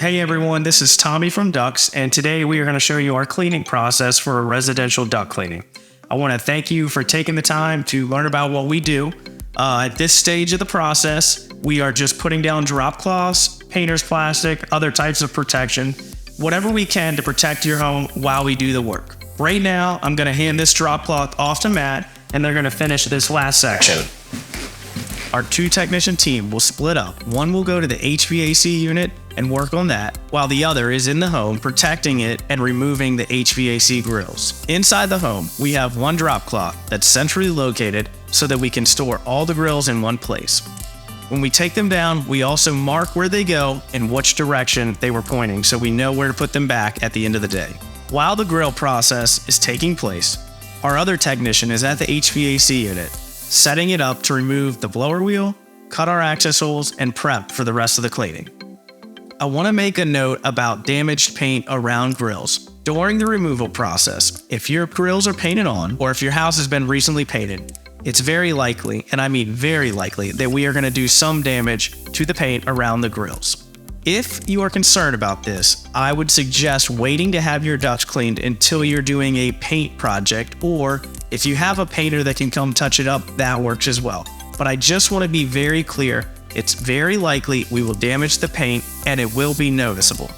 Hey everyone, this is Tommy from Ducts, and today we are going to show you our cleaning process for residential duct cleaning. I want to thank you for taking the time to learn about what we do. At this stage of the process, we are just putting down drop cloths, painter's plastic, other types of protection, whatever we can to protect your home while we do the work. Right now, I'm going to hand this drop cloth off to Matt, and they're going to finish this last section. Our two-technician team will split up. One will go to the HVAC unit and work on that, while the other is in the home protecting it and removing the HVAC grills. Inside the home, we have one drop cloth that's centrally located so that we can store all the grills in one place. When we take them down, we also mark where they go and which direction they were pointing so we know where to put them back at the end of the day. While the grill process is taking place, our other technician is at the HVAC unit, setting it up to remove the blower wheel, cut our access holes, and prep for the rest of the cleaning. I want to make a note about damaged paint around grills. During the removal process, if your grills are painted on, or if your house has been recently painted, it's very likely, and I mean very likely, that we are going to do some damage to the paint around the grills. If you are concerned about this, I would suggest waiting to have your ducts cleaned until you're doing a paint project, or if you have a painter that can come touch it up, that works as well. But I just want to be very clear, it's very likely we will damage the paint and it will be noticeable.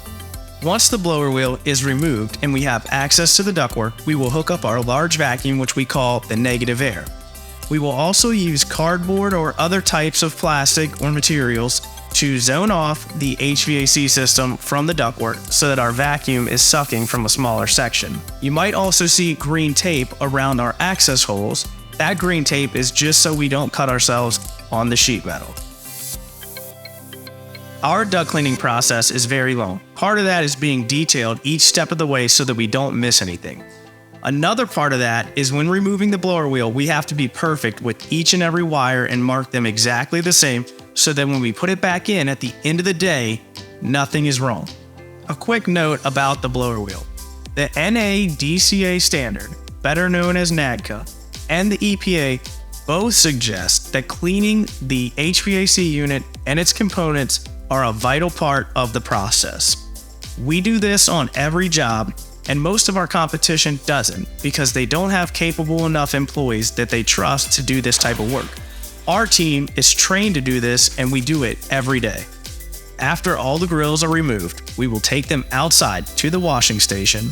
Once the blower wheel is removed and we have access to the ductwork, we will hook up our large vacuum, which we call the negative air. We will also use cardboard or other types of plastic or materials to zone off the HVAC system from the ductwork so that our vacuum is sucking from a smaller section. You might also see green tape around our access holes. That green tape is just so we don't cut ourselves on the sheet metal. Our duct cleaning process is very long. Part of that is being detailed each step of the way so that we don't miss anything. Another part of that is when removing the blower wheel, we have to be perfect with each and every wire and mark them exactly the same so that when we put it back in at the end of the day, nothing is wrong. A quick note about the blower wheel. The NADCA standard, better known as NADCA, and the EPA both suggest that cleaning the HVAC unit and its components are a vital part of the process. We do this on every job, and most of our competition doesn't because they don't have capable enough employees that they trust to do this type of work. Our team is trained to do this, and we do it every day. After all the grills are removed, we will take them outside to the washing station.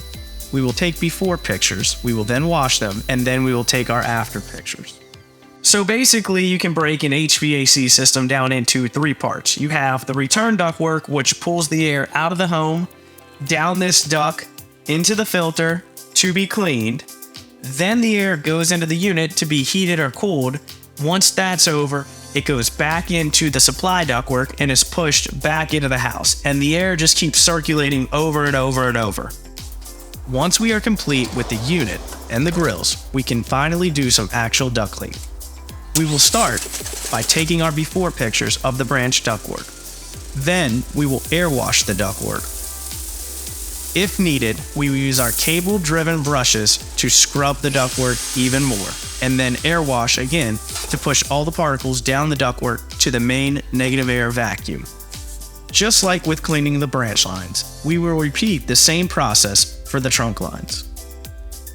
We will take before pictures, we will then wash them, and then we will take our after pictures. So basically, you can break an HVAC system down into three parts. You have the return ductwork, which pulls the air out of the home, down this duct, into the filter to be cleaned. Then the air goes into the unit to be heated or cooled. Once that's over, it goes back into the supply ductwork and is pushed back into the house. And the air just keeps circulating over and over and over. Once we are complete with the unit and the grills, we can finally do some actual duct cleaning. We will start by taking our before pictures of the branch ductwork. Then we will air wash the ductwork. If needed, we will use our cable-driven brushes to scrub the ductwork even more, and then air wash again to push all the particles down the ductwork to the main negative air vacuum. Just like with cleaning the branch lines, we will repeat the same process for the trunk lines.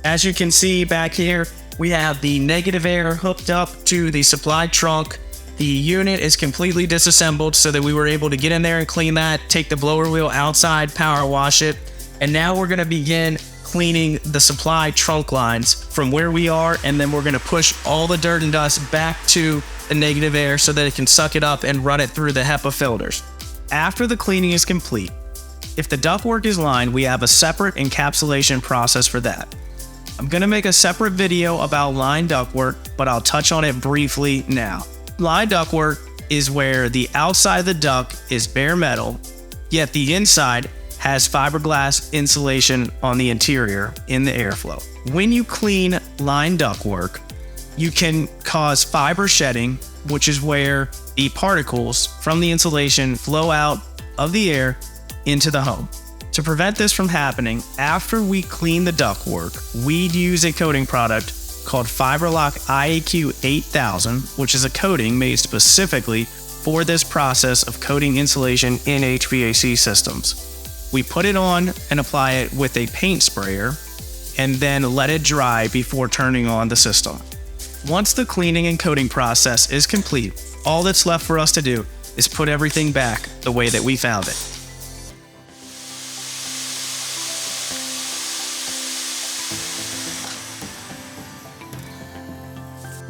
As you can see back here, we have the negative air hooked up to the supply trunk. The unit is completely disassembled so that we were able to get in there and clean that, take the blower wheel outside, power wash it, and now we're going to begin cleaning the supply trunk lines from where we are, and then we're going to push all the dirt and dust back to the negative air so that it can suck it up and run it through the HEPA filters. After the cleaning is complete, if the ductwork is lined, we have a separate encapsulation process for that. I'm going to make a separate video about lined ductwork, but I'll touch on it briefly now. Lined ductwork is where the outside of the duct is bare metal, yet the inside has fiberglass insulation on the interior in the airflow. When you clean lined ductwork, you can cause fiber shedding, which is where the particles from the insulation flow out of the air into the home. To prevent this from happening, after we clean the ductwork, we'd use a coating product called Fiberlock IAQ 8000, which is a coating made specifically for this process of coating insulation in HVAC systems. We put it on and apply it with a paint sprayer and then let it dry before turning on the system. Once the cleaning and coating process is complete, all that's left for us to do is put everything back the way that we found it.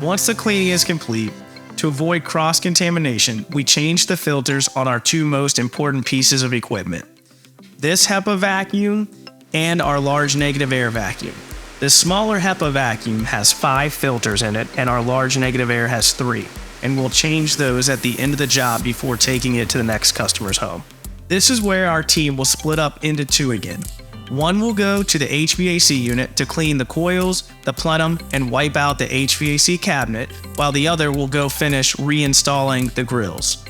Once the cleaning is complete, to avoid cross-contamination, we change the filters on our two most important pieces of equipment. This HEPA vacuum and our large negative air vacuum. The smaller HEPA vacuum has 5 filters in it and our large negative air has 3, and we'll change those at the end of the job before taking it to the next customer's home. This is where our team will split up into 2 again. One will go to the HVAC unit to clean the coils, the plenum, and wipe out the HVAC cabinet, while the other will go finish reinstalling the grills.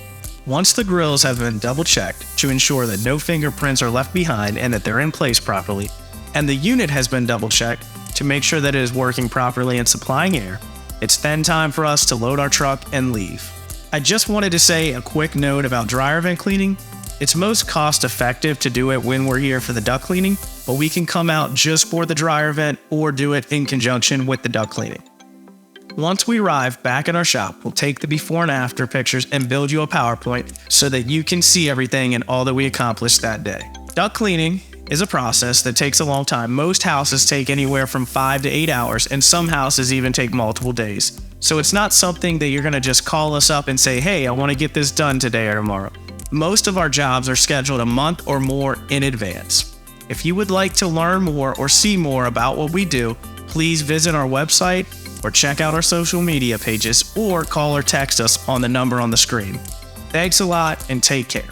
Once the grills have been double checked to ensure that no fingerprints are left behind and that they're in place properly, and the unit has been double checked to make sure that it is working properly and supplying air, it's then time for us to load our truck and leave. I just wanted to say a quick note about dryer vent cleaning. It's most cost effective to do it when we're here for the duct cleaning, but we can come out just for the dryer vent or do it in conjunction with the duct cleaning. Once we arrive back at our shop, we'll take the before and after pictures and build you a PowerPoint so that you can see everything and all that we accomplished that day. Duct cleaning is a process that takes a long time. Most houses take anywhere from 5 to 8 hours, and some houses even take multiple days. So it's not something that you're going to just call us up and say, hey, I want to get this done today or tomorrow. Most of our jobs are scheduled a month or more in advance. If you would like to learn more or see more about what we do, please visit our website or check out our social media pages or call or text us on the number on the screen. Thanks a lot and take care.